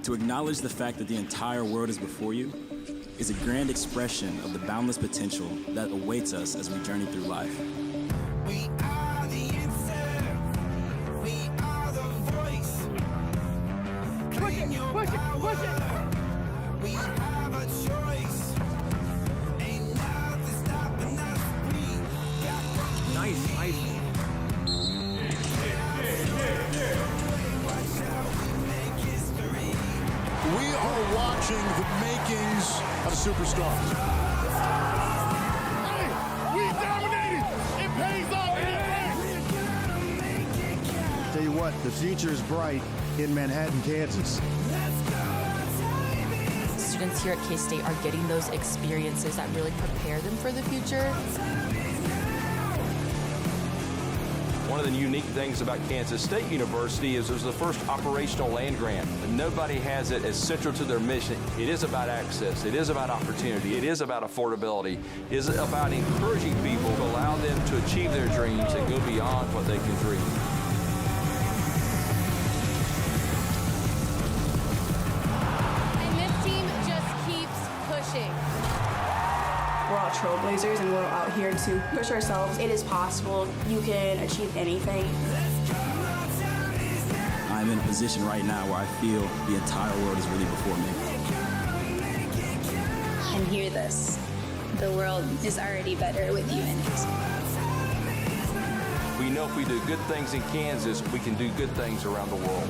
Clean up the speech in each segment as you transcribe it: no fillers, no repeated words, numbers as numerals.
To acknowledge the fact that the entire world is before you is a grand expression of the boundless potential that awaits us as we journey through life. We are the answer. We are the voice. Claim your power. We have a choice. Ain't nothing stopping us. We got Nice. watch out. We make history. We are watching the makings of superstars. Hey, we dominated. It pays off. We're gonna make it count. Tell you what, the future is bright in Manhattan, Kansas. Let's go. Time is Students here at K-State are getting those experiences that really prepare them for the future. One of the unique things about Kansas State University is it was the first operational land grant. And nobody has it as central to their mission. It is about access. It is about opportunity. It is about affordability. It is about encouraging people to allow them to achieve their dreams and go beyond what they can dream. And this team just keeps pushing. We're all trailblazers and we're out here to push ourselves. It is possible. You can achieve anything. I'm in a position right now where I feel the entire world is really before me. And hear this. The world is already better with you in it. We know if we do good things in Kansas, we can do good things around the world.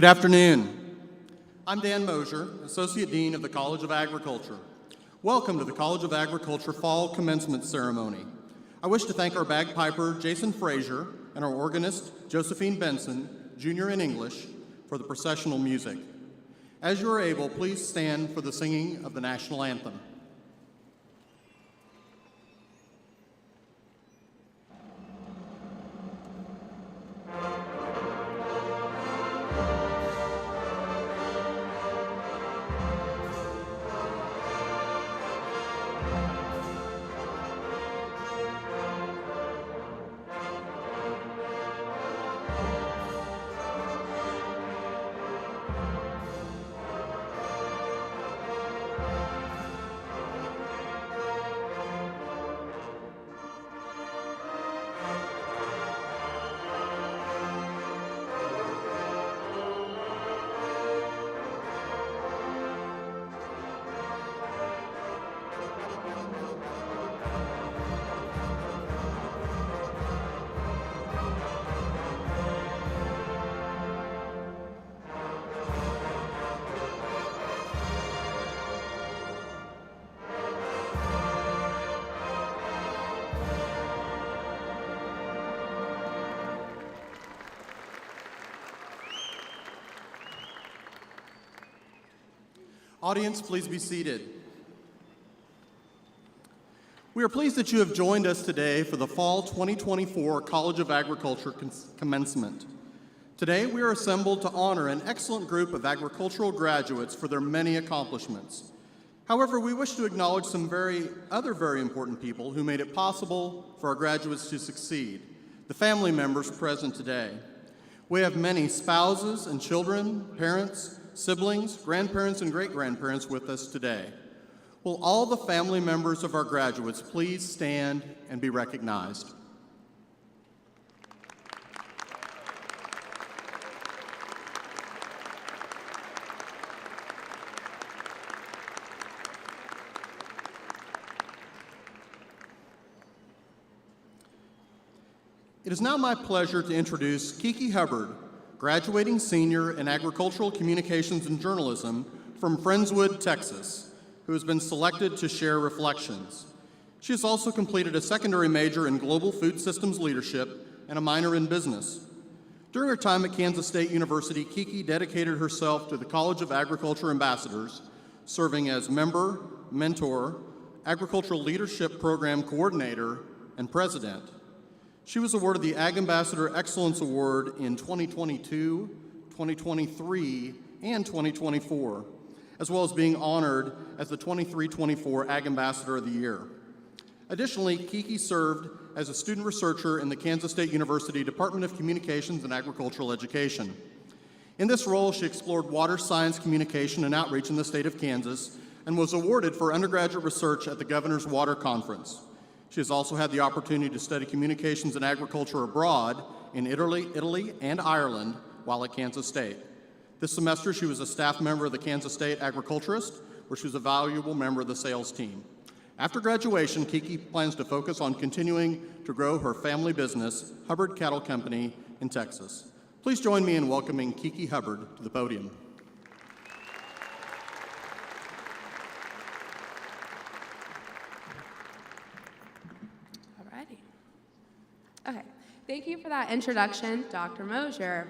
Good afternoon. I'm Dan Mosier, Associate Dean of the College of Agriculture. Welcome to the College of Agriculture Fall Commencement Ceremony. I wish to thank our bagpiper, Jason Frazier, and our organist, Josephine Benson, Junior in English, for the processional music. As you are able, please stand for the singing of the national anthem. Audience, please be seated. We are pleased that you have joined us today for the Fall 2024 College of Agriculture Commencement. Today, we are assembled to honor an excellent group of agricultural graduates for their many accomplishments. However, we wish to acknowledge some other very important people who made it possible for our graduates to succeed, the family members present today. We have many spouses and children, parents, siblings, grandparents, and great-grandparents with us today. Will all the family members of our graduates please stand and be recognized? It is now my pleasure to introduce Kiki Hubbard, graduating senior in Agricultural Communications and Journalism from Friendswood, Texas, who has been selected to share reflections. She has also completed a secondary major in Global Food Systems Leadership and a minor in Business. During her time at Kansas State University, Kiki dedicated herself to the College of Agriculture Ambassadors, serving as member, mentor, Agricultural Leadership Program Coordinator, and President. She was awarded the Ag Ambassador Excellence Award in 2022, 2023, and 2024, as well as being honored as the 23-24 Ag Ambassador of the Year. Additionally, Kiki served as a student researcher in the Kansas State University Department of Communications and Agricultural Education. In this role, she explored water science communication and outreach in the state of Kansas and was awarded for undergraduate research at the Governor's Water Conference. She has also had the opportunity to study communications and agriculture abroad in Italy, and Ireland while at Kansas State. This semester, she was a staff member of the Kansas State Agriculturist, where she was a valuable member of the sales team. After graduation, Kiki plans to focus on continuing to grow her family business, Hubbard Cattle Company, in Texas. Please join me in welcoming Kiki Hubbard to the podium. Okay, thank you for that introduction, Dr. Mosier.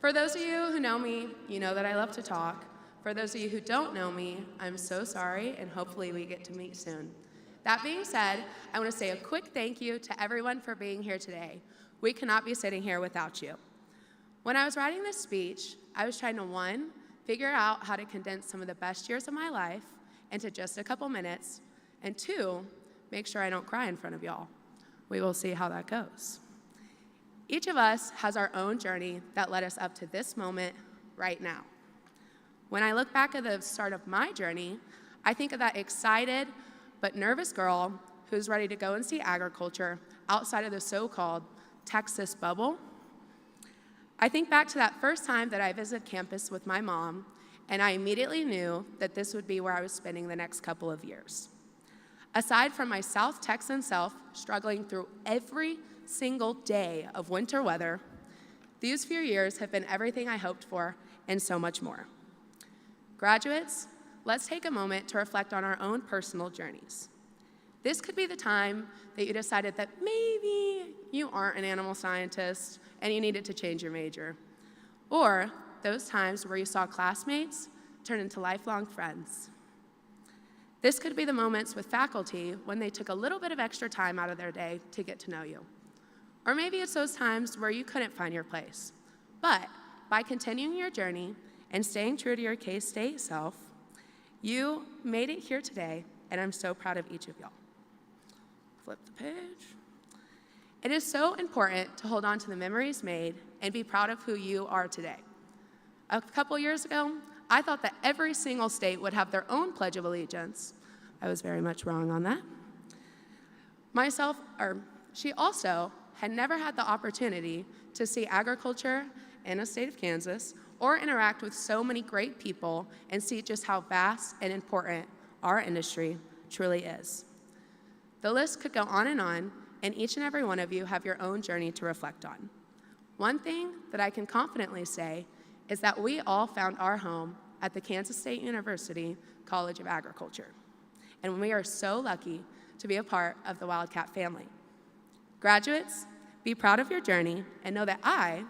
For those of you who know me, you know that I love to talk. For those of you who don't know me, I'm so sorry, and hopefully we get to meet soon. That being said, I want to say a quick thank you to everyone for being here today. We cannot be sitting here without you. When I was writing this speech, I was trying to, one, figure out how to condense some of the best years of my life into just a couple minutes, and two, make sure I don't cry in front of y'all. We will see how that goes. Each of us has our own journey that led us up to this moment right now. When I look back at the start of my journey, I think of that excited but nervous girl who's ready to go and see agriculture outside of the so-called Texas bubble. I think back to that first time that I visited campus with my mom, and I immediately knew that this would be where I was spending the next couple of years. Aside from my South Texan self struggling through every single day of winter weather, these few years have been everything I hoped for and so much more. Graduates, let's take a moment to reflect on our own personal journeys. This could be the time that you decided that maybe you aren't an animal scientist and you needed to change your major. Or those times where you saw classmates turn into lifelong friends. This could be the moments with faculty when they took a little bit of extra time out of their day to get to know you. Or maybe it's those times where you couldn't find your place. But by continuing your journey and staying true to your K-State self, you made it here today, and I'm so proud of each of y'all. Flip the page. It is so important to hold on to the memories made and be proud of who you are today. A couple years ago, I thought that every single state would have their own Pledge of Allegiance. I was very much wrong on that. She also had never had the opportunity to see agriculture in a state of Kansas or interact with so many great people and see just how vast and important our industry truly is. The list could go on, and each and every one of you have your own journey to reflect on. One thing that I can confidently say is that we all found our home at the Kansas State University College of Agriculture, and we are so lucky to be a part of the Wildcat family. Graduates, be proud of your journey and know that I,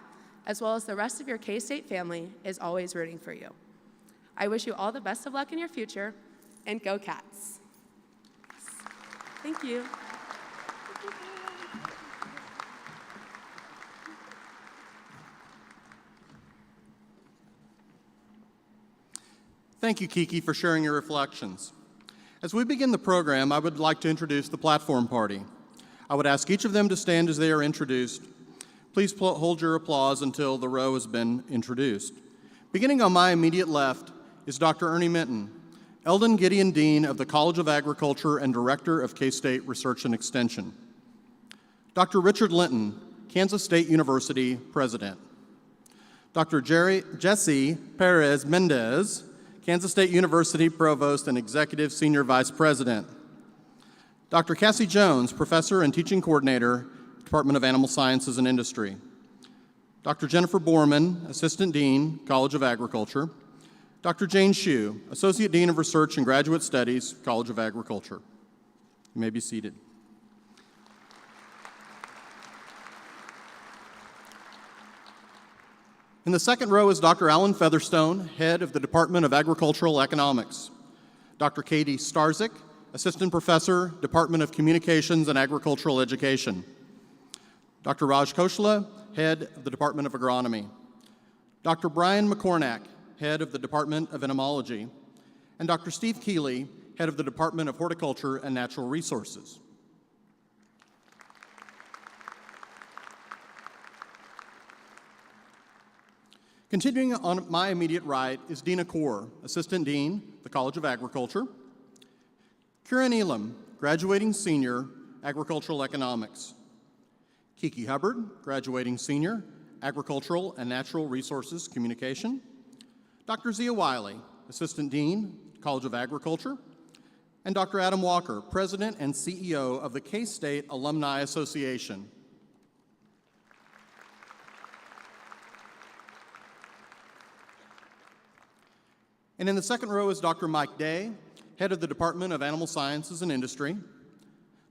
as well as the rest of your K-State family, is always rooting for you. I wish you all the best of luck in your future, and go Cats. Thank you. Thank you, Kiki, for sharing your reflections. As we begin the program, I would like to introduce the platform party. I would ask each of them to stand as they are introduced. Please hold your applause until the row has been introduced. Beginning on my immediate left is Dr. Ernie Minton, Eldon Gideon Dean of the College of Agriculture and Director of K-State Research and Extension. Dr. Richard Linton, Kansas State University President. Dr. Jesse Perez Mendez, Kansas State University Provost and Executive Senior Vice President. Dr. Cassie Jones, Professor and Teaching Coordinator, Department of Animal Sciences and Industry. Dr. Jennifer Borman, Assistant Dean, College of Agriculture. Dr. Jane Hsu, Associate Dean of Research and Graduate Studies, College of Agriculture. You may be seated. In the second row is Dr. Alan Featherstone, Head of the Department of Agricultural Economics. Dr. Katie Starzik, Assistant Professor, Department of Communications and Agricultural Education. Dr. Raj Koshla, Head of the Department of Agronomy. Dr. Brian McCornack, Head of the Department of Entomology. And Dr. Steve Keeley, Head of the Department of Horticulture and Natural Resources. Continuing on my immediate right is Dina Kaur, Assistant Dean, the College of Agriculture. Kieran Elam, Graduating Senior, Agricultural Economics. Kiki Hubbard, Graduating Senior, Agricultural and Natural Resources Communication. Dr. Zia Wiley, Assistant Dean, College of Agriculture. And Dr. Adam Walker, President and CEO of the K-State Alumni Association. And in the second row is Dr. Mike Day, Head of the Department of Animal Sciences and Industry.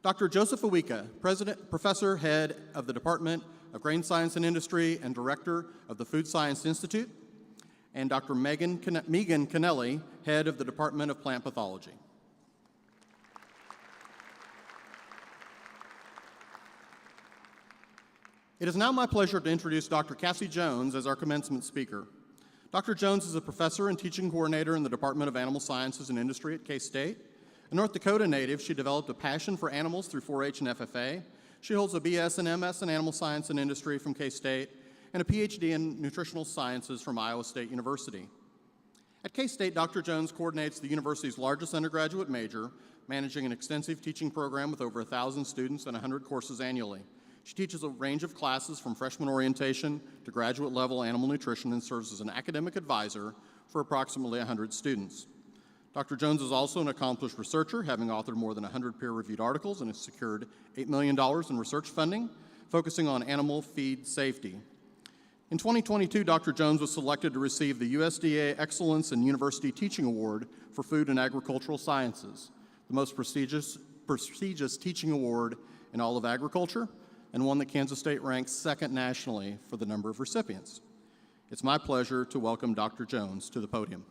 Dr. Joseph Awika, Professor, Head of the Department of Grain Science and Industry and Director of the Food Science Institute. And Dr. Megan Kennelly, Head of the Department of Plant Pathology. It is now my pleasure to introduce Dr. Cassie Jones as our commencement speaker. Dr. Jones is a professor and teaching coordinator in the Department of Animal Sciences and Industry at K-State. A North Dakota native, she developed a passion for animals through 4-H and FFA. She holds a BS and MS in Animal Science and Industry from K-State and a PhD in Nutritional Sciences from Iowa State University. At K-State, Dr. Jones coordinates the university's largest undergraduate major, managing an extensive teaching program with over 1,000 students and 100 courses annually. She teaches a range of classes from freshman orientation to graduate level animal nutrition and serves as an academic advisor for approximately 100 students. Dr. Jones is also an accomplished researcher, having authored more than 100 peer-reviewed articles and has secured $8 million in research funding, focusing on animal feed safety. In 2022, Dr. Jones was selected to receive the USDA Excellence in University Teaching Award for Food and Agricultural Sciences, the most prestigious teaching award in all of agriculture, and one that Kansas State ranks second nationally for the number of recipients. It's my pleasure to welcome Dr. Jones to the podium.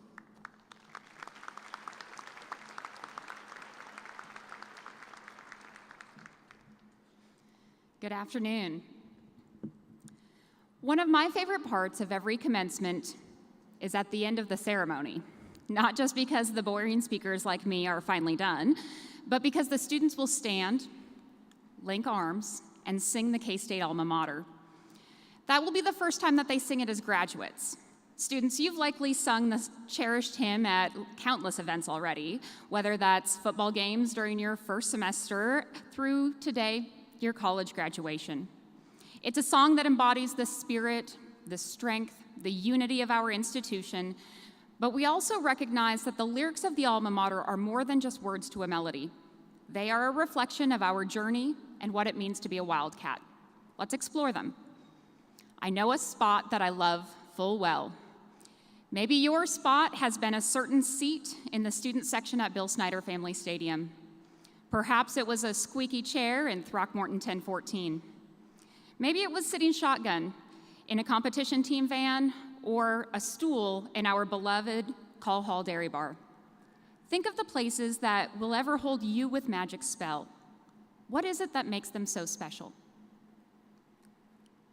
Good afternoon. One of my favorite parts of every commencement is at the end of the ceremony, not just because the boring speakers like me are finally done, but because the students will stand, link arms, and sing the K-State alma mater. That will be the first time that they sing it as graduates. Students, you've likely sung the cherished hymn at countless events already, whether that's football games during your first semester through today, your college graduation. It's a song that embodies the spirit, the strength, the unity of our institution, but we also recognize that the lyrics of the alma mater are more than just words to a melody. They are a reflection of our journey and what it means to be a Wildcat. Let's explore them. I know a spot that I love full well. Maybe your spot has been a certain seat in the student section at Bill Snyder Family Stadium. Perhaps it was a squeaky chair in Throckmorton 1014. Maybe it was sitting shotgun in a competition team van or a stool in our beloved Call Hall Dairy Bar. Think of the places that will ever hold you with magic spell. What is it that makes them so special?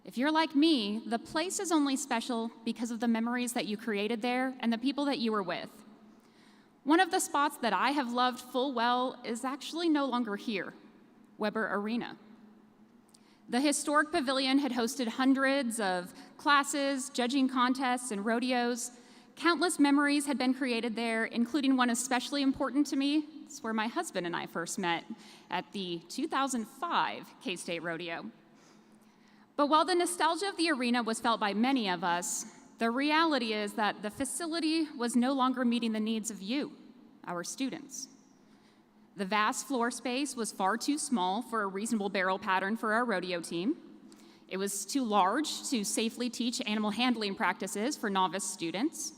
If you're like me, the place is only special because of the memories that you created there and the people that you were with. One of the spots that I have loved full well is actually no longer here, Weber Arena. The historic pavilion had hosted hundreds of classes, judging contests, and rodeos. Countless memories had been created there, including one especially important to me. It's where my husband and I first met at the 2005 K-State Rodeo. But while the nostalgia of the arena was felt by many of us, the reality is that the facility was no longer meeting the needs of you, our students. The vast floor space was far too small for a reasonable barrel pattern for our rodeo team. It was too large to safely teach animal handling practices for novice students.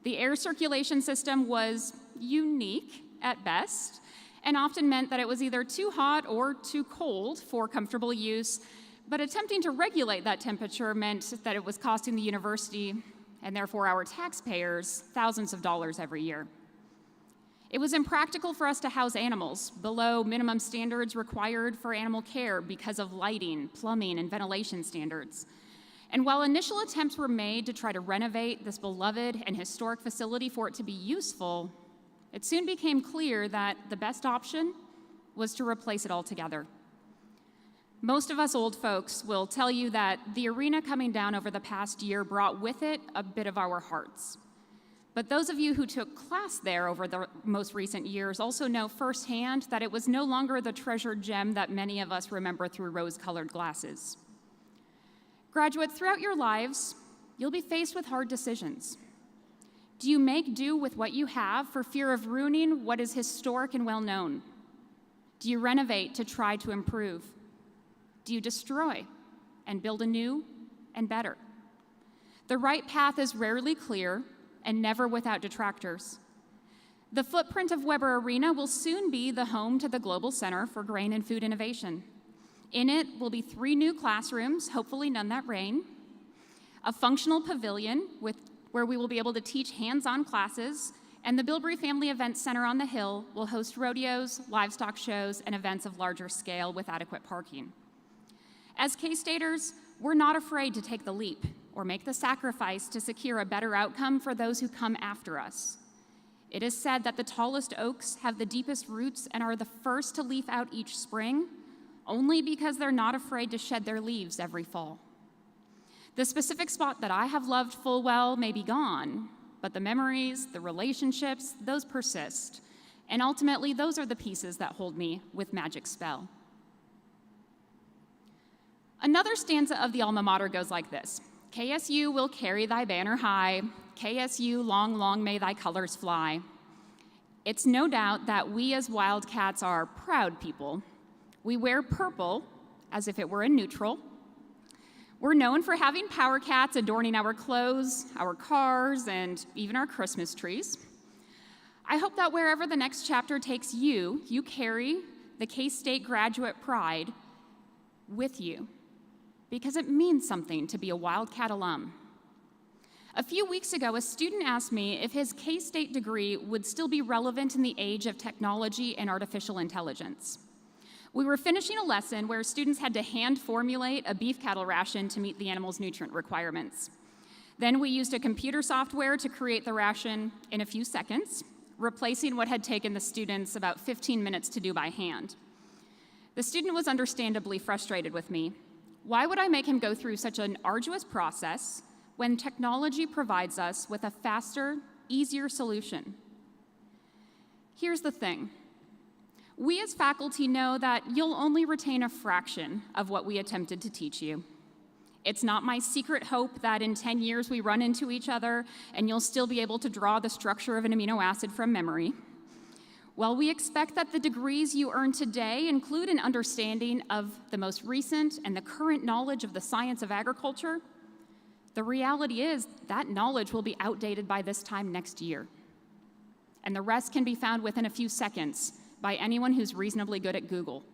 The air circulation system was unique at best, and often meant that it was either too hot or too cold for comfortable use, but attempting to regulate that temperature meant that it was costing the university, and therefore our taxpayers, thousands of dollars every year. It was impractical for us to house animals below minimum standards required for animal care because of lighting, plumbing, and ventilation standards. And while initial attempts were made to try to renovate this beloved and historic facility for it to be useful, it soon became clear that the best option was to replace it altogether. Most of us old folks will tell you that the arena coming down over the past year brought with it a bit of our hearts. But those of you who took class there over the most recent years also know firsthand that it was no longer the treasured gem that many of us remember through rose-colored glasses. Graduates, throughout your lives, you'll be faced with hard decisions. Do you make do with what you have for fear of ruining what is historic and well-known? Do you renovate to try to improve? Do you destroy and build anew and better? The right path is rarely clear and never without detractors. The footprint of Weber Arena will soon be the home to the Global Center for Grain and Food Innovation. In it will be 3 new classrooms, hopefully none that rain, a functional pavilion where we will be able to teach hands-on classes, and the Bilbrey Family Events Center on the Hill will host rodeos, livestock shows, and events of larger scale with adequate parking. As K-Staters, we're not afraid to take the leap or make the sacrifice to secure a better outcome for those who come after us. It is said that the tallest oaks have the deepest roots and are the first to leaf out each spring, only because they're not afraid to shed their leaves every fall. The specific spot that I have loved full well may be gone, but the memories, the relationships, those persist. And ultimately, those are the pieces that hold me with magic spell. Another stanza of the alma mater goes like this. KSU will carry thy banner high. KSU, long, long may thy colors fly. It's no doubt that we as Wildcats are proud people. We wear purple as if it were a neutral. We're known for having power cats adorning our clothes, our cars, and even our Christmas trees. I hope that wherever the next chapter takes you, you carry the K-State graduate pride with you, because it means something to be a Wildcat alum. A few weeks ago, a student asked me if his K-State degree would still be relevant in the age of technology and artificial intelligence. We were finishing a lesson where students had to hand formulate a beef cattle ration to meet the animal's nutrient requirements. Then we used a computer software to create the ration in a few seconds, replacing what had taken the students about 15 minutes to do by hand. The student was understandably frustrated with me. Why would I make him go through such an arduous process when technology provides us with a faster, easier solution? Here's the thing. We as faculty know that you'll only retain a fraction of what we attempted to teach you. It's not my secret hope that in 10 years we run into each other and you'll still be able to draw the structure of an amino acid from memory. While we expect that the degrees you earn today include an understanding of the most recent and the current knowledge of the science of agriculture, the reality is that knowledge will be outdated by this time next year. And the rest can be found within a few seconds by anyone who's reasonably good at Google.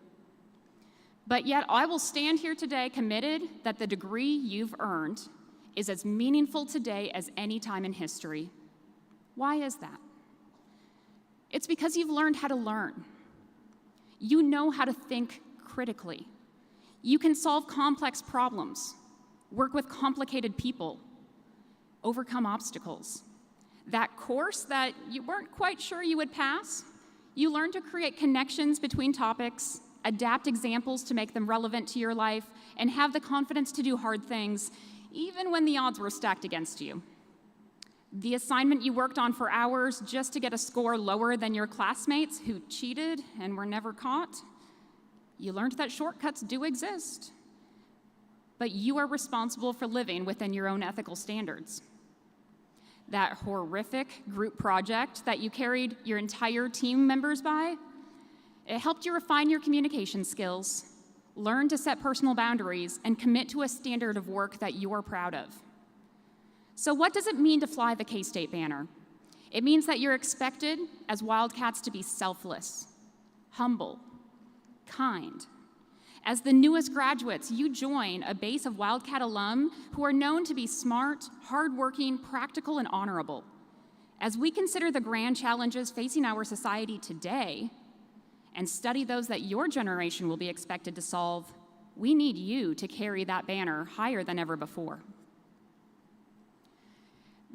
But yet I will stand here today committed that the degree you've earned is as meaningful today as any time in history. Why is that? It's because you've learned how to learn. You know how to think critically. You can solve complex problems, work with complicated people, overcome obstacles. That course that you weren't quite sure you would pass, you learn to create connections between topics, adapt examples to make them relevant to your life, and have the confidence to do hard things, even when the odds were stacked against you. The assignment you worked on for hours just to get a score lower than your classmates who cheated and were never caught, you learned that shortcuts do exist. But you are responsible for living within your own ethical standards. That horrific group project that you carried your entire team members by, it helped you refine your communication skills, learn to set personal boundaries, and commit to a standard of work that you are proud of. So what does it mean to fly the K-State banner? It means that you're expected as Wildcats to be selfless, humble, kind. As the newest graduates, you join a base of Wildcat alum who are known to be smart, hardworking, practical, and honorable. As we consider the grand challenges facing our society today and study those that your generation will be expected to solve, we need you to carry that banner higher than ever before.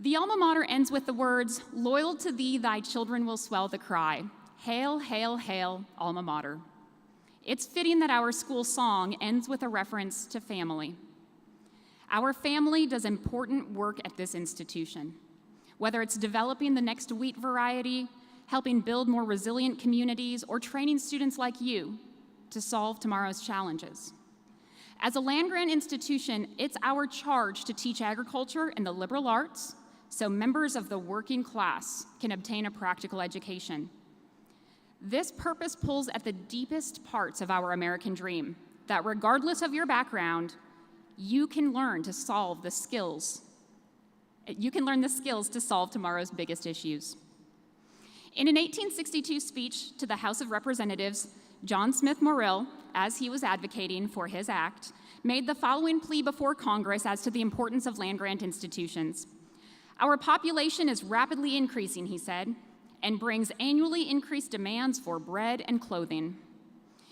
The alma mater ends with the words, "Loyal to thee, thy children will swell the cry. Hail, hail, hail, alma mater." It's fitting that our school song ends with a reference to family. Our family does important work at this institution, whether it's developing the next wheat variety, helping build more resilient communities, or training students like you to solve tomorrow's challenges. As a land-grant institution, it's our charge to teach agriculture and the liberal arts so members of the working class can obtain a practical education. This purpose pulls at the deepest parts of our American dream, that regardless of your background, you can learn the skills to solve tomorrow's biggest issues. In an 1862 speech to the House of Representatives, John Smith Morrill, as he was advocating for his act, made the following plea before Congress as to the importance of land-grant institutions. "Our population is rapidly increasing," he said, "and brings annually increased demands for bread and clothing.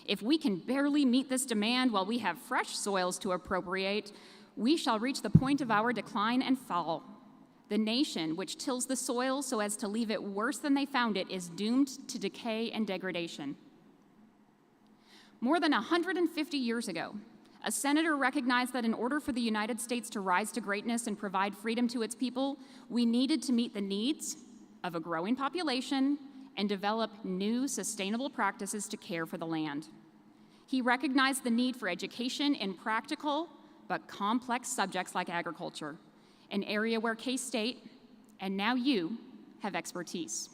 If we can barely meet this demand while we have fresh soils to appropriate, we shall reach the point of our decline and fall. The nation which tills the soil so as to leave it worse than they found it is doomed to decay and degradation." More than 150 years ago, a senator recognized that in order for the United States to rise to greatness and provide freedom to its people, we needed to meet the needs of a growing population and develop new sustainable practices to care for the land. He recognized the need for education in practical but complex subjects like agriculture, an area where K-State, and now you, have expertise.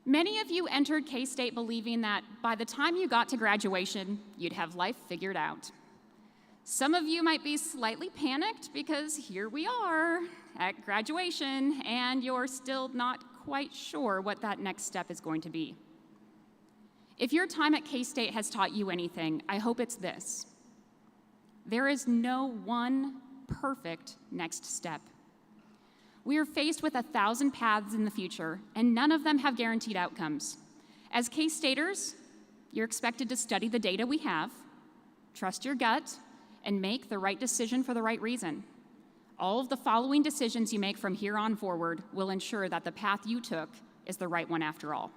Many of you entered K-State believing that by the time you got to graduation, you'd have life figured out. Some of you might be slightly panicked because here we are at graduation and you're still not quite sure what that next step is going to be. If your time at K-State has taught you anything, I hope it's this. There is no one perfect next step. We are faced with 1,000 paths in the future, and none of them have guaranteed outcomes. As K-Staters, you're expected to study the data we have, trust your gut, and make the right decision for the right reason. All of the following decisions you make from here on forward will ensure that the path you took is the right one after all.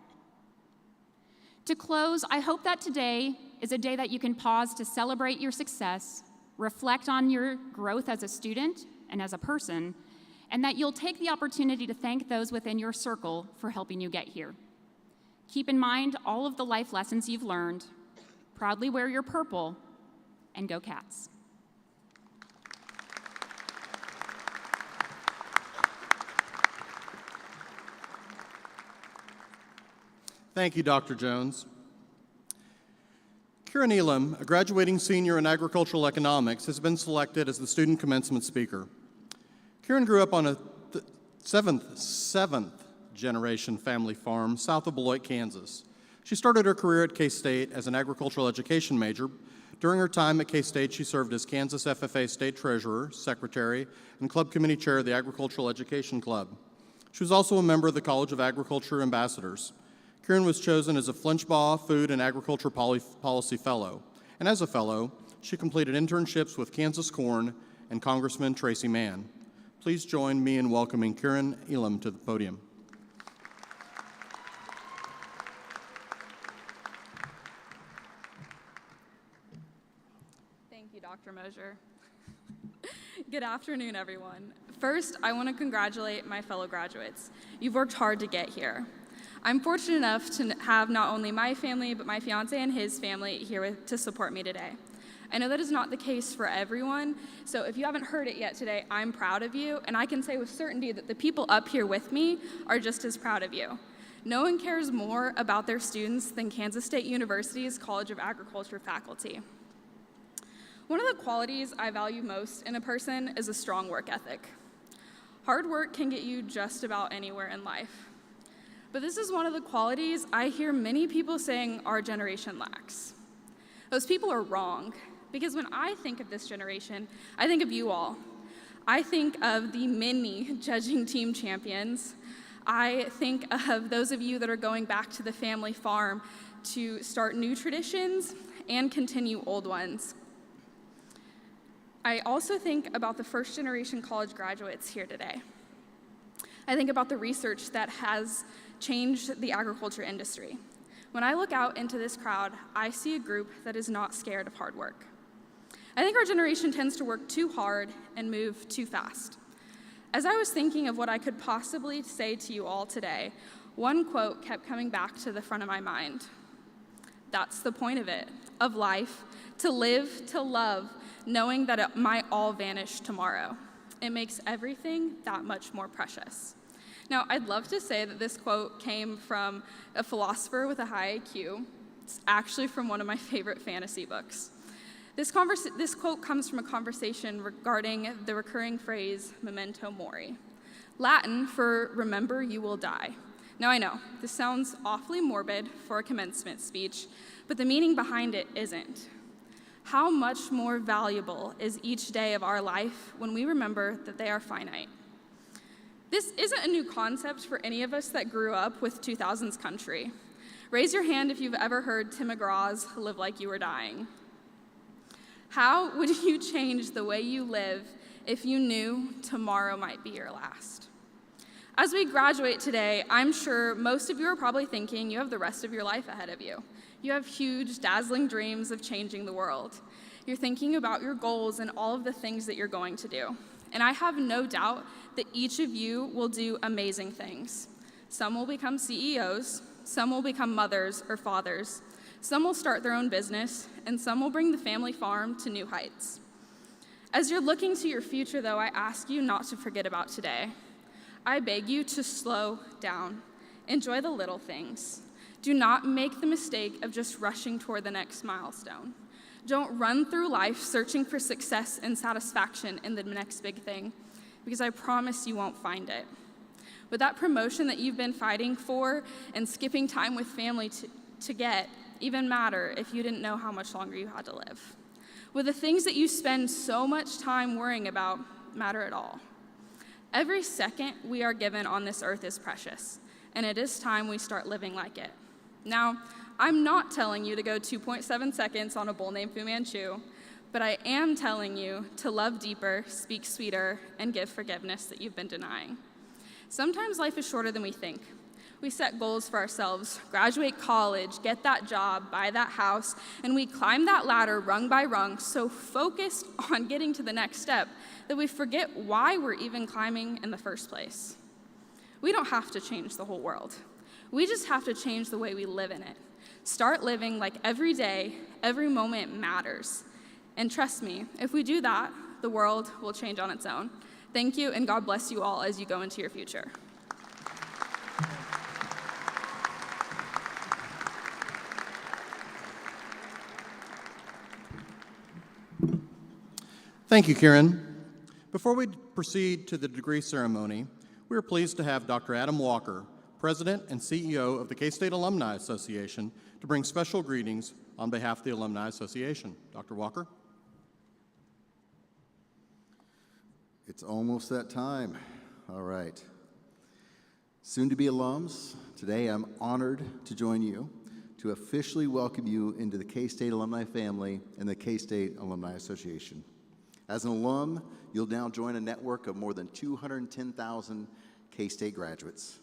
To close, I hope that today is a day that you can pause to celebrate your success, reflect on your growth as a student and as a person, and that you'll take the opportunity to thank those within your circle for helping you get here. Keep in mind all of the life lessons you've learned, proudly wear your purple, and go Cats. Thank you, Dr. Jones. Kieran Elam, a graduating senior in agricultural economics, has been selected as the student commencement speaker. Kieran grew up on a seventh generation family farm south of Beloit, Kansas. She started her career at K-State as an agricultural education major. During her time at K-State, she served as Kansas FFA State Treasurer, Secretary, and Club Committee Chair of the Agricultural Education Club. She was also a member of the College of Agriculture Ambassadors. Kieran was chosen as a Flinchbaugh Food and Agriculture Policy Fellow, and as a fellow, she completed internships with Kansas Corn and Congressman Tracy Mann. Please join me in welcoming Kieran Elam to the podium. Thank you, Dr. Mosier. Good afternoon, everyone. First, I want to congratulate my fellow graduates. You've worked hard to get here. I'm fortunate enough to have not only my family, but my fiance and his family here to support me today. I know that is not the case for everyone, so if you haven't heard it yet today, I'm proud of you, and I can say with certainty that the people up here with me are just as proud of you. No one cares more about their students than Kansas State University's College of Agriculture faculty. One of the qualities I value most in a person is a strong work ethic. Hard work can get you just about anywhere in life. But this is one of the qualities I hear many people saying our generation lacks. Those people are wrong, because when I think of this generation, I think of you all. I think of the many judging team champions. I think of those of you that are going back to the family farm to start new traditions and continue old ones. I also think about the first generation college graduates here today. I think about the research that has changed the agriculture industry. When I look out into this crowd, I see a group that is not scared of hard work. I think our generation tends to work too hard and move too fast. As I was thinking of what I could possibly say to you all today, one quote kept coming back to the front of my mind. That's the point of it, of life, to live, to love, knowing that it might all vanish tomorrow. It makes everything that much more precious. Now, I'd love to say that this quote came from a philosopher with a high IQ. It's actually from one of my favorite fantasy books. This quote comes from a conversation regarding the recurring phrase, memento mori, Latin for remember you will die. Now, I know, this sounds awfully morbid for a commencement speech, but the meaning behind it isn't. How much more valuable is each day of our life when we remember that they are finite? This isn't a new concept for any of us that grew up with 2000s country. Raise your hand if you've ever heard Tim McGraw's Live Like You Were Dying. How would you change the way you live if you knew tomorrow might be your last? As we graduate today, I'm sure most of you are probably thinking you have the rest of your life ahead of you. You have huge, dazzling dreams of changing the world. You're thinking about your goals and all of the things that you're going to do. And I have no doubt that each of you will do amazing things. Some will become CEOs, some will become mothers or fathers, some will start their own business, and some will bring the family farm to new heights. As you're looking to your future, though, I ask you not to forget about today. I beg you to slow down. Enjoy the little things. Do not make the mistake of just rushing toward the next milestone. Don't run through life searching for success and satisfaction in the next big thing, because I promise you won't find it. Would that promotion that you've been fighting for and skipping time with family to get even matter if you didn't know how much longer you had to live? Would the things that you spend so much time worrying about matter at all? Every second we are given on this earth is precious, and it is time we start living like it. Now, I'm not telling you to go 2.7 seconds on a bull named Fu Manchu, but I am telling you to love deeper, speak sweeter, and give forgiveness that you've been denying. Sometimes life is shorter than we think. We set goals for ourselves, graduate college, get that job, buy that house, and we climb that ladder rung by rung, so focused on getting to the next step that we forget why we're even climbing in the first place. We don't have to change the whole world. We just have to change the way we live in it. Start living like every day, every moment matters. And trust me, if we do that, the world will change on its own. Thank you, and God bless you all as you go into your future. Thank you, Kieran. Before we proceed to the degree ceremony, we are pleased to have Dr. Adam Walker, President and CEO of the K-State Alumni Association, to bring special greetings on behalf of the Alumni Association. Dr. Walker. It's almost that time. All right. Soon to be alums, today I'm honored to join you to officially welcome you into the K-State alumni family and the K-State Alumni Association. As an alum, you'll now join a network of more than 210,000 K-State graduates.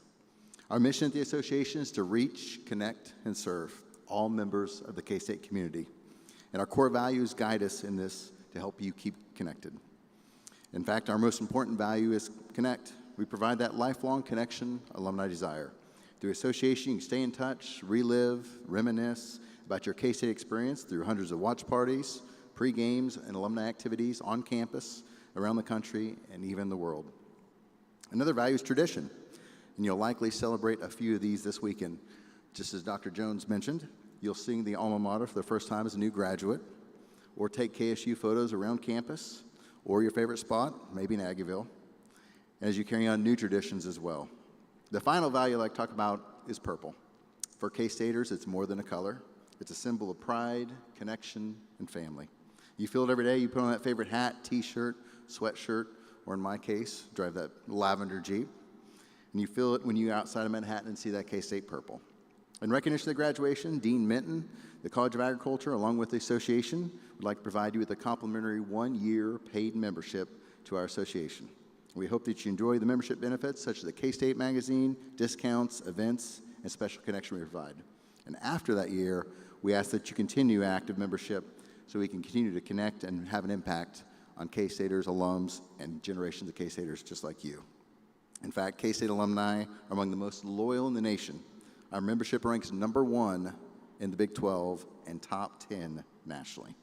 Our mission at the association is to reach, connect, and serve all members of the K-State community. And our core values guide us in this to help you keep connected. In fact, our most important value is connect. We provide that lifelong connection alumni desire. Through association, you can stay in touch, relive, reminisce about your K-State experience through hundreds of watch parties, pre-games, and alumni activities on campus, around the country, and even the world. Another value is tradition, and you'll likely celebrate a few of these this weekend. Just as Dr. Jones mentioned, you'll sing the alma mater for the first time as a new graduate, or take KSU photos around campus, or your favorite spot, maybe in Aggieville, as you carry on new traditions as well. The final value I'd like to talk about is purple. For K-Staters, it's more than a color. It's a symbol of pride, connection, and family. You feel it every day. You put on that favorite hat, t-shirt, sweatshirt, or in my case, drive that lavender Jeep. And you feel it when you're outside of Manhattan and see that K-State purple. In recognition of the graduation, Dean Minton, the College of Agriculture, along with the association, would like to provide you with a complimentary 1-year paid membership to our association. We hope that you enjoy the membership benefits such as the K-State magazine, discounts, events, and special connection we provide. And after that year, we ask that you continue active membership so we can continue to connect and have an impact on K-Staters, alums, and generations of K-Staters just like you. In fact, K-State alumni are among the most loyal in the nation. Our membership ranks #1 in the Big 12 and top 10 nationally.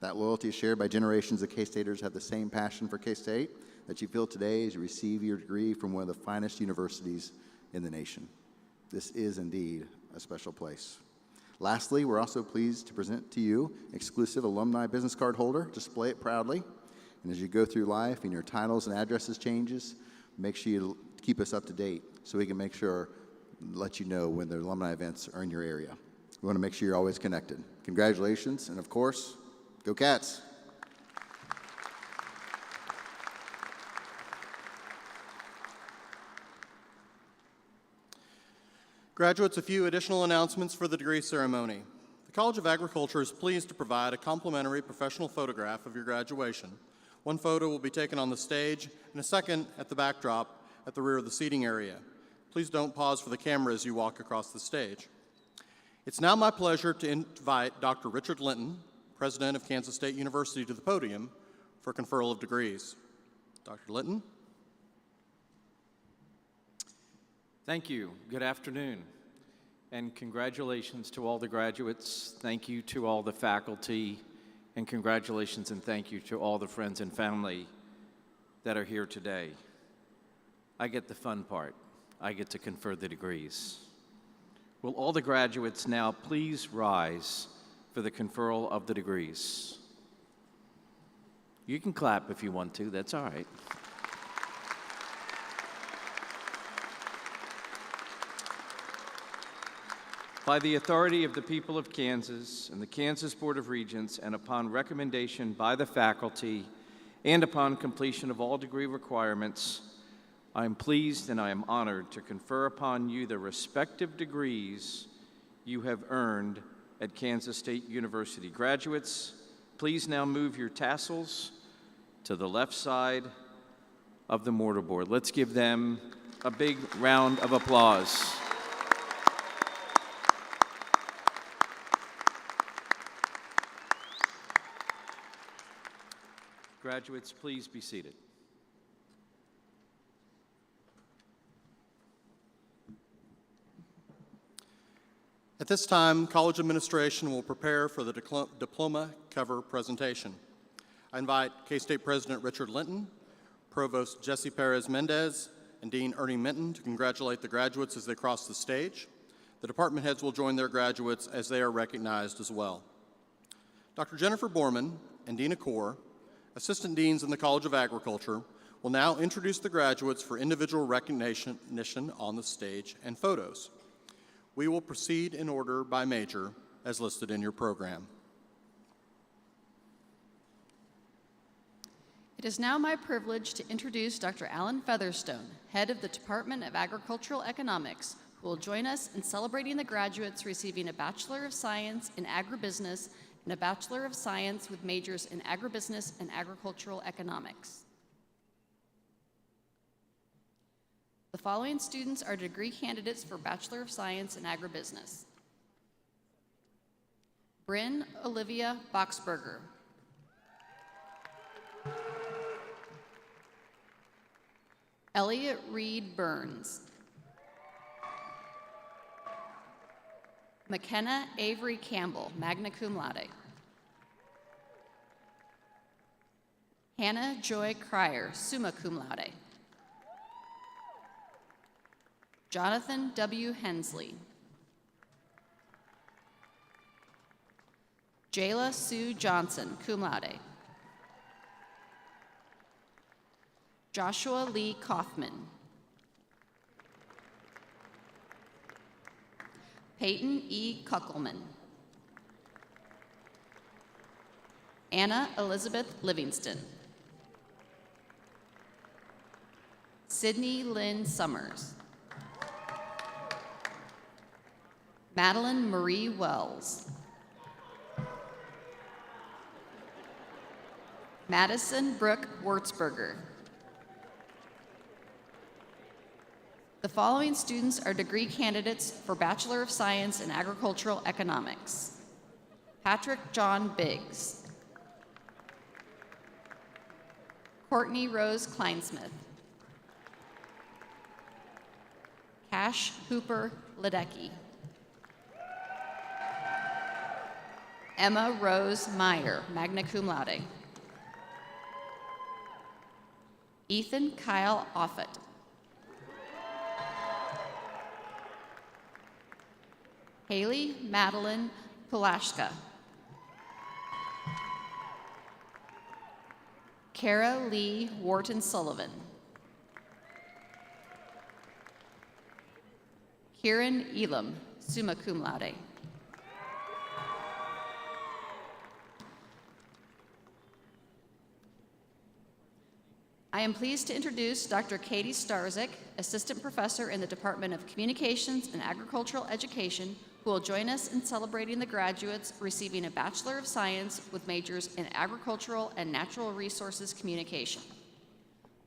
That loyalty is shared by generations of K-Staters who have the same passion for K-State that you feel today as you receive your degree from one of the finest universities in the nation. This is indeed a special place. Lastly, we're also pleased to present to you exclusive alumni business card holder. Display it proudly. And as you go through life and your titles and addresses changes, make sure you keep us up to date so we can make sure, let you know when the alumni events are in your area. We want to make sure you're always connected. Congratulations, and of course, go Cats. Graduates, a few additional announcements for the degree ceremony. The College of Agriculture is pleased to provide a complimentary professional photograph of your graduation. One photo will be taken on the stage and a second at the backdrop at the rear of the seating area. Please don't pause for the camera as you walk across the stage. It's now my pleasure to invite Dr. Richard Linton, President of Kansas State University, to the podium for conferral of degrees. Dr. Linton. Thank you. Good afternoon. And congratulations to all the graduates. Thank you to all the faculty. And congratulations and thank you to all the friends and family that are here today. I get the fun part. I get to confer the degrees. Will all the graduates now please rise for the conferral of the degrees. You can clap if you want to, that's all right. By the authority of the people of Kansas and the Kansas Board of Regents, and upon recommendation by the faculty, and upon completion of all degree requirements, I am pleased and I am honored to confer upon you the respective degrees you have earned at Kansas State University. Graduates, please now move your tassels to the left side of the mortarboard. Let's give them a big round of applause. Graduates, please be seated. At this time, college administration will prepare for the diploma cover presentation. I invite K-State President Richard Linton, Provost Jesse Perez-Mendez, and Dean Ernie Minton to congratulate the graduates as they cross the stage. The department heads will join their graduates as they are recognized as well. Dr. Jennifer Borman and Dina Kaur, Assistant Deans in the College of Agriculture, will now introduce the graduates for individual recognition on the stage and photos. We will proceed in order by major as listed in your program. It is now my privilege to introduce Dr. Alan Featherstone, head of the Department of Agricultural Economics, who will join us in celebrating the graduates receiving a Bachelor of Science in Agribusiness and a Bachelor of Science with majors in Agribusiness and Agricultural Economics. The following students are degree candidates for Bachelor of Science in Agribusiness. Bryn Olivia Boxberger. Elliot Reed Burns. McKenna Avery Campbell, magna cum laude. Hannah Joy Cryer, summa cum laude. Jonathan W. Hensley. Jayla Sue Johnson, cum laude. Joshua Lee Kaufman. Peyton E. Kuckelman. Anna Elizabeth Livingston. Sydney Lynn Summers. Madeline Marie Wells. Madison Brooke Wurtzberger. The following students are degree candidates for Bachelor of Science in Agricultural Economics. Patrick John Biggs. Courtney Rose Kleinsmith. Cash Hooper Ledecky. Emma Rose Meyer, magna cum laude. Ethan Kyle Offit. Haley Madeline Pulashka. Kara Lee Wharton Sullivan. Kieran Elam, summa cum laude. I am pleased to introduce Dr. Katie Starzyk, Assistant Professor in the Department of Communications and Agricultural Education, who will join us in celebrating the graduates receiving a Bachelor of Science with majors in Agricultural and Natural Resources Communication.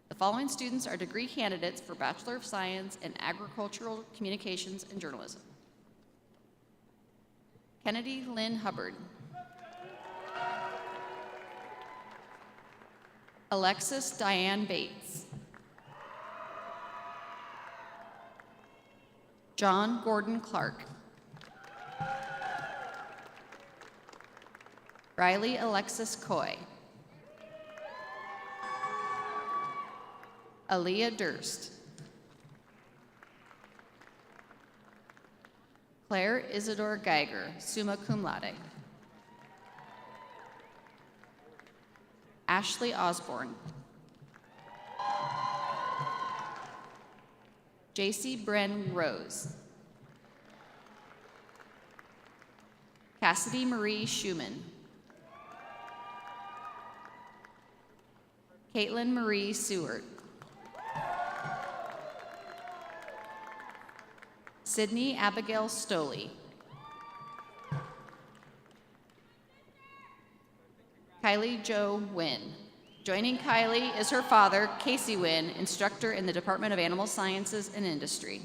The following students are degree candidates for Bachelor of Science in Agricultural Communications and Journalism. Kennedy Lynn Hubbard. Alexis Diane Bates. John Gordon Clark. Riley Alexis Coy. Aaliyah Durst. Claire Isidore Geiger, summa cum laude. Ashley Osborne. JC Bren Rose. Cassidy Marie Schumann. Caitlin Marie Seward. Sydney Abigail Stoley. Kylie Jo Wynn. Joining Kylie is her father, Casey Wynn, instructor in the Department of Animal Sciences and Industry.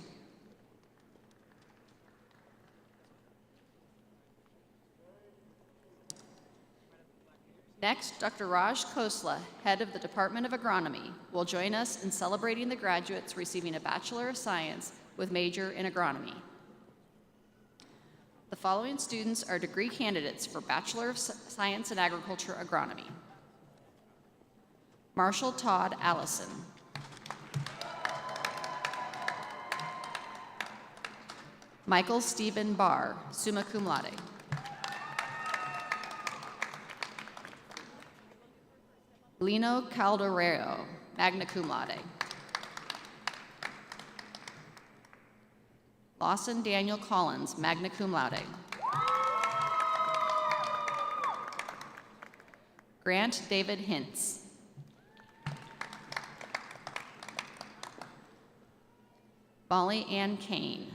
Next, Dr. Raj Khosla, head of the Department of Agronomy, will join us in celebrating the graduates receiving a Bachelor of Science with major in agronomy. The following students are degree candidates for Bachelor of Science in Agriculture Agronomy. Marshall Todd Allison. Michael Stephen Barr, summa cum laude. Lino Calderero, magna cum laude. Lawson Daniel Collins, magna cum laude. Grant David Hintz. Molly Ann Kane.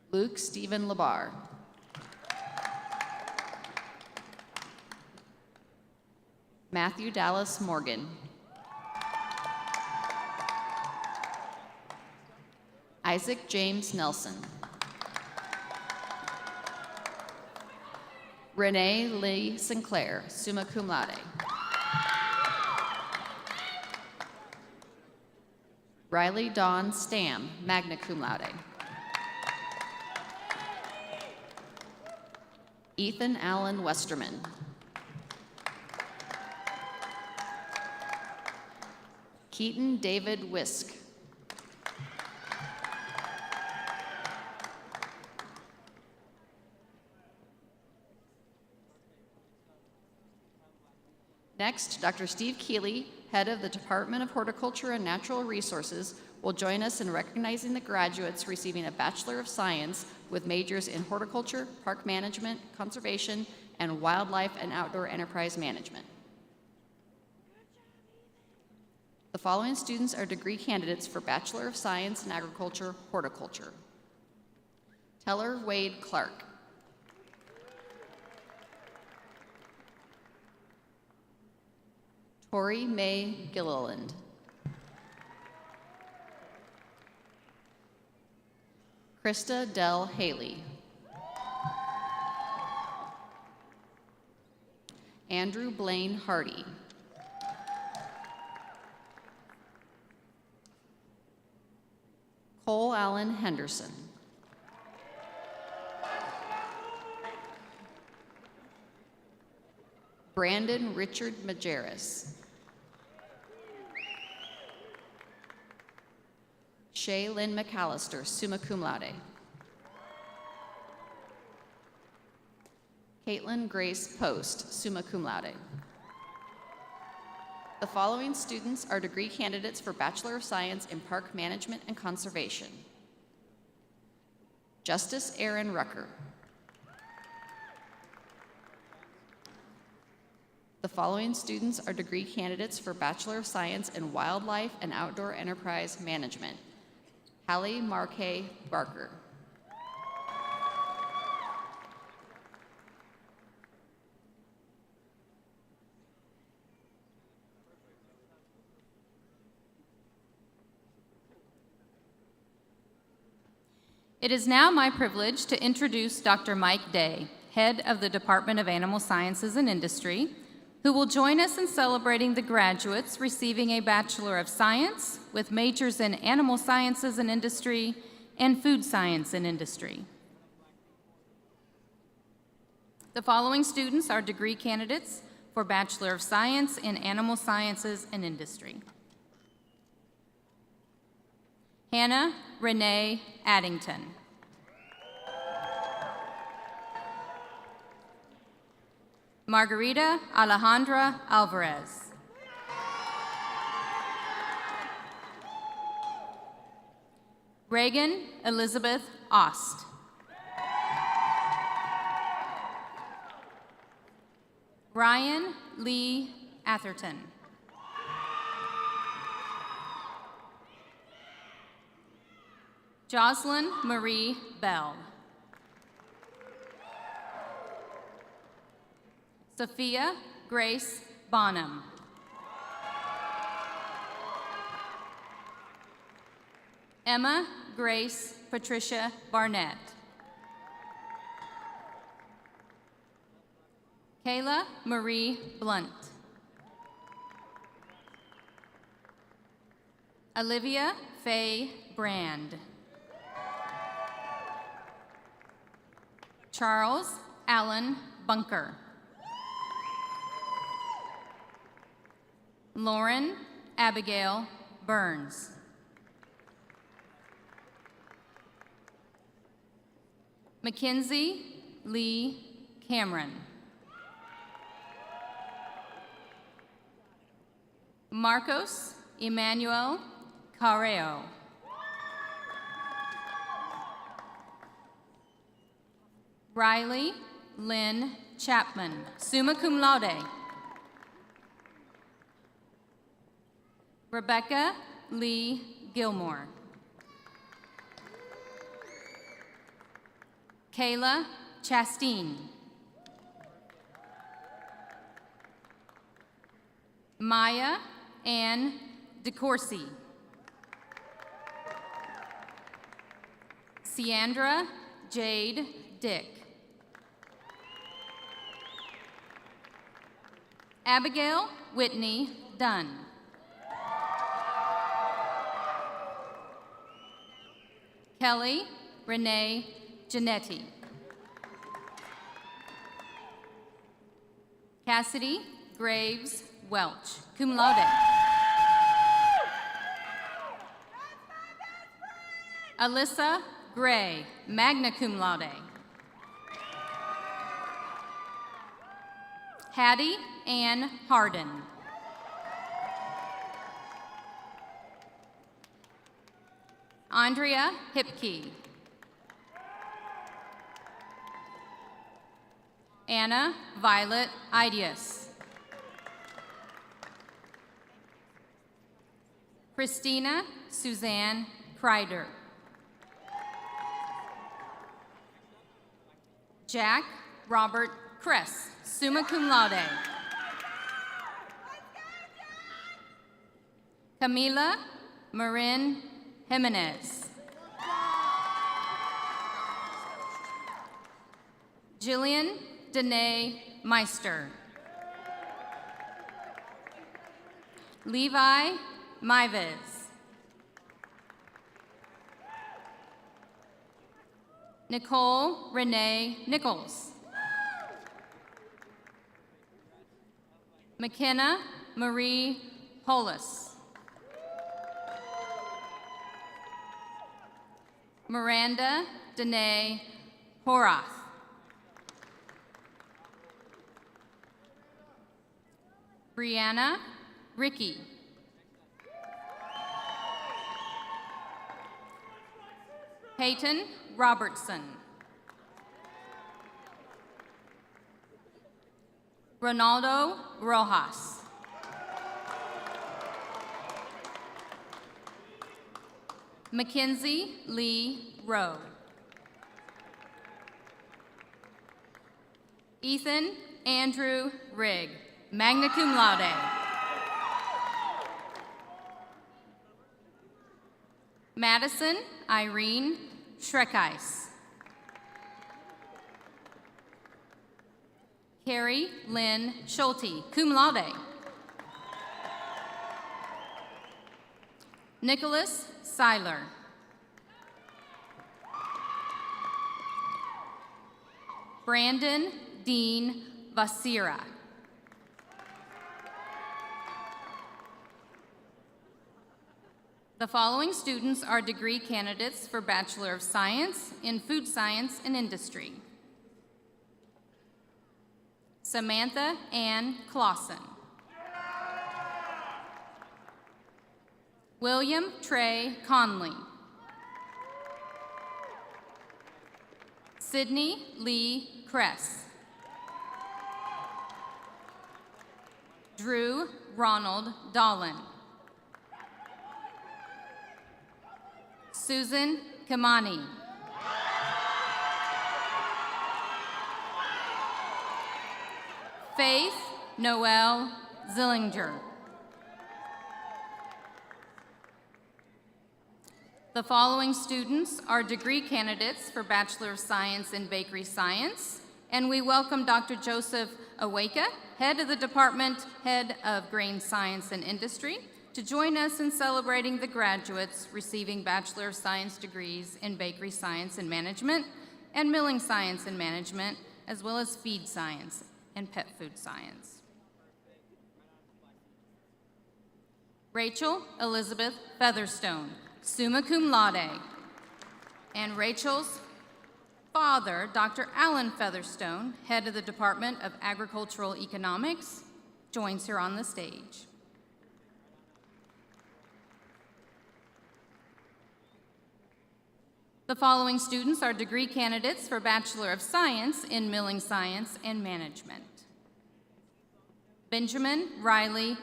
Luke Stephen Labar. Matthew Dallas Morgan. Isaac James Nelson. Renee Lee Sinclair, summa cum laude. Riley Dawn Stam, magna cum laude. Ethan Allen Westerman. Keaton David Wisk. Next, Dr. Steve Keeley, head of the Department of Horticulture and Natural Resources, will join us in recognizing the graduates receiving a Bachelor of Science with majors in horticulture, park management, conservation, and wildlife and outdoor enterprise management. The following students are degree candidates for Bachelor of Science in Agriculture, Horticulture. Teller Wade Clark. Tori May Gilliland. Krista Dell Haley. Andrew Blaine Hardy. Cole Allen Henderson. Brandon Richard Majerus. Shay Lynn McAllister, summa cum laude. Caitlin Grace Post, summa cum laude. The following students are degree candidates for Bachelor of Science in Park Management and Conservation. Justice Aaron Rucker. The following students are degree candidates for Bachelor of Science in Wildlife and Outdoor Enterprise Management. Hallie Marque Barker. It is now my privilege to introduce Dr. Mike Day, head of the Department of Animal Sciences and Industry, who will join us in celebrating the graduates receiving a Bachelor of Science with majors in Animal Sciences and Industry and Food Science and Industry. The following students are degree candidates for Bachelor of Science in Animal Sciences and Industry. Hannah Renee Addington. Margarita Alejandra Alvarez. Reagan Elizabeth Ost. Ryan Lee Atherton. Jocelyn Marie Bell. Sophia Grace Bonham. Emma Grace Patricia Barnett. Kayla Marie Blunt. Olivia Faye Brand. Charles Allen Bunker. Lauren Abigail Burns. Mackenzie Lee Cameron. Marcos Emmanuel Carreo. Riley Lynn Chapman, summa cum laude. Rebecca Lee Gilmore. Kayla Chasteen. Maya Ann DeCourcy. Ciandra Jade Dick. Abigail Whitney Dunn. Kelly Renee Janetti. Cassidy Graves Welch, cum laude. Alyssa Gray, magna cum laude. Hattie Ann Harden. Andrea Hipke. Anna Violet Ideas. Christina Suzanne Kreider. Jack Robert Kress, summa cum laude. Camila Marin Jimenez. Jillian Danae Meister. Levi Maives. Nicole Renee Nichols. McKenna Marie Polis. Miranda Danae Horath. Brianna Ricky. Peyton Robertson. Ronaldo Rojas. Mackenzie Lee Rowe. Ethan Andrew Rigg, magna cum laude. Madison Irene Schreckheis. Carrie Lynn Schulte, cum laude. Nicholas Seiler. Brandon Dean Vasira. The following students are degree candidates for Bachelor of Science in Food Science and Industry. Samantha Ann Clausen. William Trey Conley. Sydney Lee Kress. Drew Ronald Dolan. Susan Kamani. Faith Noel Zillinger. The following students are degree candidates for Bachelor of Science in Bakery Science, and we welcome Dr. Joseph Aweka, Head of the Department, Head of Grain Science and Industry, to join us in celebrating the graduates receiving Bachelor of Science degrees in Bakery Science and Management and Milling Science and Management, as well as Feed Science and Pet Food Science. Rachel Elizabeth Featherstone, summa cum laude, and Rachel's father, Dr. Alan Featherstone, head of the Department of Agricultural Economics, joins her on the stage. The following students are degree candidates for Bachelor of Science in Milling Science and Management. Benjamin Riley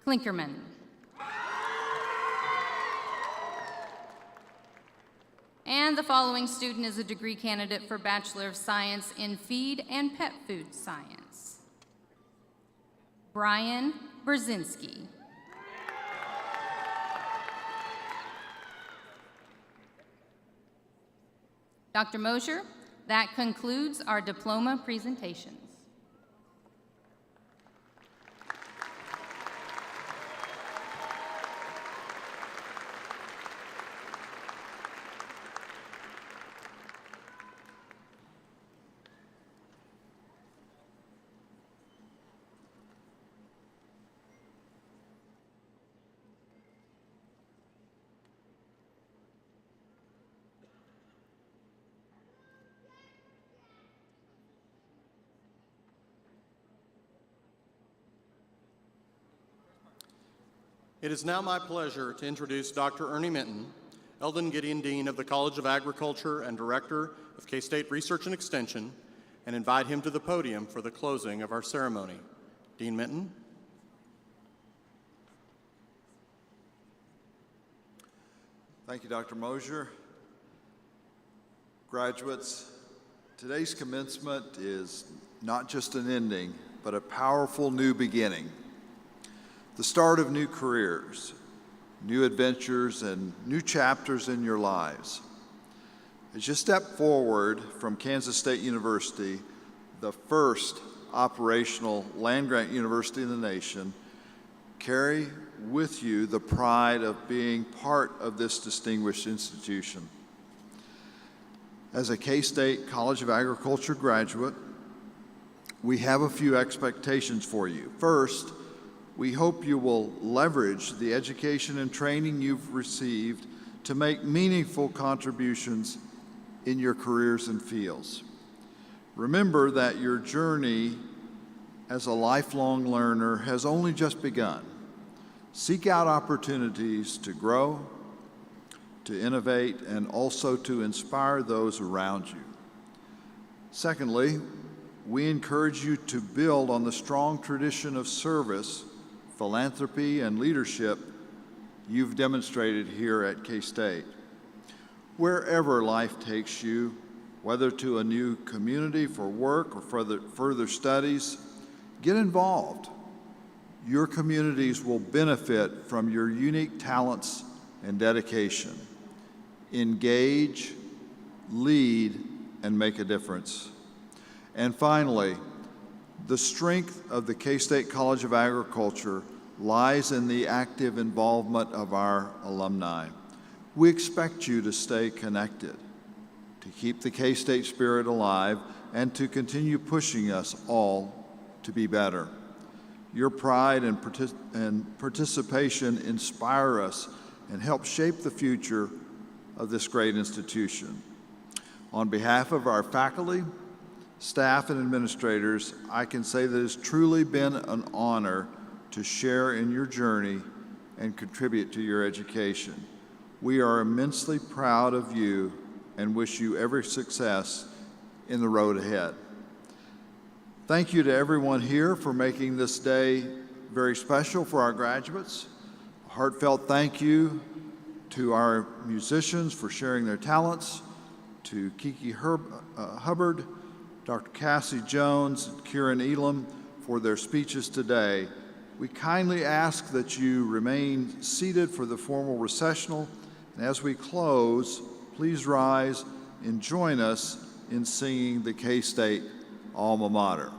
Klinkerman. And the following student is a degree candidate for Bachelor of Science in Feed and Pet Food Science. Brian Brzezinski. Dr. Mosher, that concludes our diploma presentations. It is now my pleasure to introduce Dr. Ernie Minton, Eldon Gideon Dean of the College of Agriculture and Director of K-State Research and Extension, and invite him to the podium for the closing of our ceremony. Dean Minton. Thank you, Dr. Mosher. Graduates, today's commencement is not just an ending, but a powerful new beginning. The start of new careers, new adventures, and new chapters in your lives. As you step forward from Kansas State University, the first operational land-grant university in the nation, carry with you the pride of being part of this distinguished institution. As a K-State College of Agriculture graduate, we have a few expectations for you. First, we hope you will leverage the education and training you've received to make meaningful contributions in your careers and fields. Remember that your journey as a lifelong learner has only just begun. Seek out opportunities to grow, to innovate, and also to inspire those around you. Secondly, we encourage you to build on the strong tradition of service, philanthropy, and leadership you've demonstrated here at K-State. Wherever life takes you, whether to a new community for work or further studies, get involved. Your communities will benefit from your unique talents and dedication. Engage, lead, and make a difference. And finally, the strength of the K-State College of Agriculture lies in the active involvement of our alumni. We expect you to stay connected, to keep the K-State spirit alive, and to continue pushing us all to be better. Your pride and participation inspire us and help shape the future of this great institution. On behalf of our faculty, staff and administrators, I can say that it's truly been an honor to share in your journey and contribute to your education. We are immensely proud of you and wish you every success in the road ahead. Thank you to everyone here for making this day very special for our graduates. A heartfelt thank you to our musicians for sharing their talents, to Kiki Hubbard, Dr. Cassie Jones, and Kieran Elam for their speeches today. We kindly ask that you remain seated for the formal recessional, and as we close, please rise and join us in singing the K-State Alma Mater.